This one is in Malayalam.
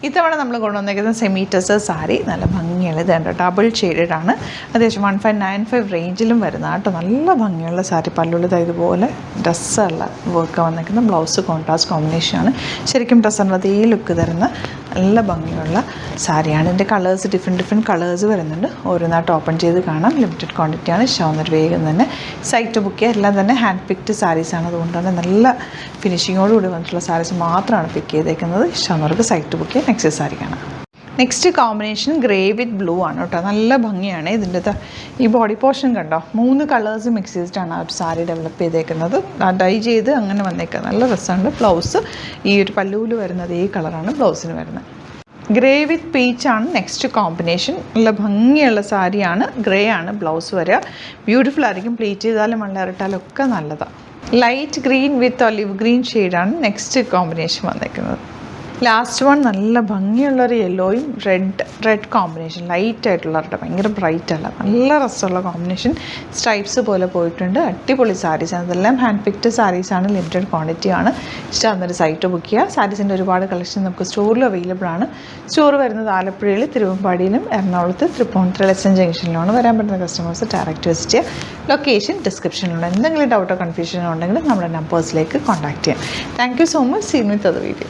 ഇത്തവണ നമ്മൾ കൊണ്ടുവന്നിരിക്കുന്ന സെമി ടസർ സാരി നല്ല ഭംഗിയുള്ള ഇതുണ്ട്, ഡബിൾ ഷെയ്ഡഡ് ആണ്. അത്യാവശ്യം 1595 റേഞ്ചിലും വരുന്ന കേട്ടോ. നല്ല ഭംഗിയുള്ള സാരി, പല്ലുള്ളത് ഇതുപോലെ ഡ്രസ്സുള്ള വർക്ക് വന്നിരിക്കുന്ന ബ്ലൗസ് കോൺട്രാസ്റ്റ് കോമ്പിനേഷനാണ്. ശരിക്കും ഡ്രസ്സറിൻ്റെ അതേ ലുക്ക് തരുന്ന നല്ല ഭംഗിയുള്ള സാരിയാണ്. ഇതിൻ്റെ കളേഴ്സ് ഡിഫറെൻറ്റ് കളേഴ്സ് വരുന്നുണ്ട്. ഓരോന്നായിട്ട് ഓപ്പൺ ചെയ്ത് കാണാം. ലിമിറ്റഡ് ക്വാണ്ടിറ്റിയാണ്. ഇഷ്ടമാവുന്നൊരു വേഗം തന്നെ സൈറ്റ് ബുക്ക് ചെയ്യുക. എല്ലാം തന്നെ ഹാൻഡ് പിക്ഡ് സാരീസാണ്. അതുകൊണ്ട് തന്നെ നല്ല ഫിനിഷിങ്ങോടുകൂടി വന്നിട്ടുള്ള സാരീസ് മാത്രമാണ് പിക്ക് ചെയ്തേക്കുന്നത്. ഇഷ്ടമാവുന്നവർക്ക് സൈറ്റ് ബുക്ക് ചെയ്യുക. നെക്സ്റ്റ് സാരി കാണാം. നെക്സ്റ്റ് കോമ്പിനേഷൻ ഗ്രേ വിത്ത് ബ്ലൂ ആണ് കേട്ടോ. നല്ല ഭംഗിയാണ്. ഇതിൻ്റെ ഈ ബോഡി പോർഷൻ കണ്ടോ, 3 കളേഴ്സ് മിക്സ് ചെയ്തിട്ടാണ് ആ ഒരു സാരി ഡെവലപ്പ് ചെയ്തേക്കുന്നത്. ഡൈ ചെയ്ത് അങ്ങനെ വന്നേക്കുന്നത് നല്ല രസമുണ്ട്. ബ്ലൗസ് ഈ ഒരു പല്ലൂല് വരുന്നത് ഈ കളറാണ് ബ്ലൗസിന് വരുന്നത്. ഗ്രേ വിത്ത് പീച്ചാണ് നെക്സ്റ്റ് കോമ്പിനേഷൻ. നല്ല ഭംഗിയുള്ള സാരിയാണ്. ഗ്രേ ആണ് ബ്ലൗസ് വരിക. ബ്യൂട്ടിഫുൾ ആയിരിക്കും. പ്ലീറ്റ് ചെയ്താലും മണ്ണേറിട്ടാലും ഒക്കെ നല്ലതാണ്. ലൈറ്റ് ഗ്രീൻ വിത്ത് ഒലിവ് ഗ്രീൻ ഷെയ്ഡാണ് നെക്സ്റ്റ് കോമ്പിനേഷൻ വന്നേക്കുന്നത്. ലാസ്റ്റ് വൺ നല്ല ഭംഗിയുള്ളൊരു യെല്ലോയും റെഡ് കോമ്പിനേഷൻ. ലൈറ്റ് ആയിട്ടുള്ളവരുടെ ഭയങ്കര ബ്രൈറ്റ് അല്ല, നല്ല രസമുള്ള കോമ്പിനേഷൻ. സ്ട്രൈപ്സ് പോലെ പോയിട്ടുണ്ട്. അടിപൊളി സാരീസാണ്. ഇതെല്ലാം ഹാൻഡ് പിക്ഡ് സാരീസാണ്. ലിമിറ്റഡ് ക്വാണ്ടിറ്റിയാണ്. ഇഷ്ടമാകുന്നൊരു സൈറ്റ് ബുക്ക് ചെയ്യുക. സാരീസിൻ്റെ ഒരുപാട് കളക്ഷൻ നമുക്ക് സ്റ്റോറിൽ അവൈലബിൾ ആണ്. സ്റ്റോർ വരുന്നത് ആലപ്പുഴയിൽ, തിരുവമ്പാടിയിലും എറണാകുളത്ത് തൃപ്പൂണിത്തുറ എസ് എൻ ജംഗ്ഷനിലാണ്. വരാൻ പറ്റുന്ന കസ്റ്റമേഴ്സ് ഡയറക്റ്റ് വിസിറ്റ് ചെയ്യുക. ലൊക്കേഷൻ ഡിസ്ക്രിപ്ഷനിലുണ്ട്. എന്തെങ്കിലും ഡൗട്ടോ കൺഫ്യൂഷനോ ഉണ്ടെങ്കിൽ നമ്മുടെ നമ്പേഴ്സിലേക്ക് കോൺടാക്ട് ചെയ്യാം. Thank you so much. See with അത് വീഡിയോ.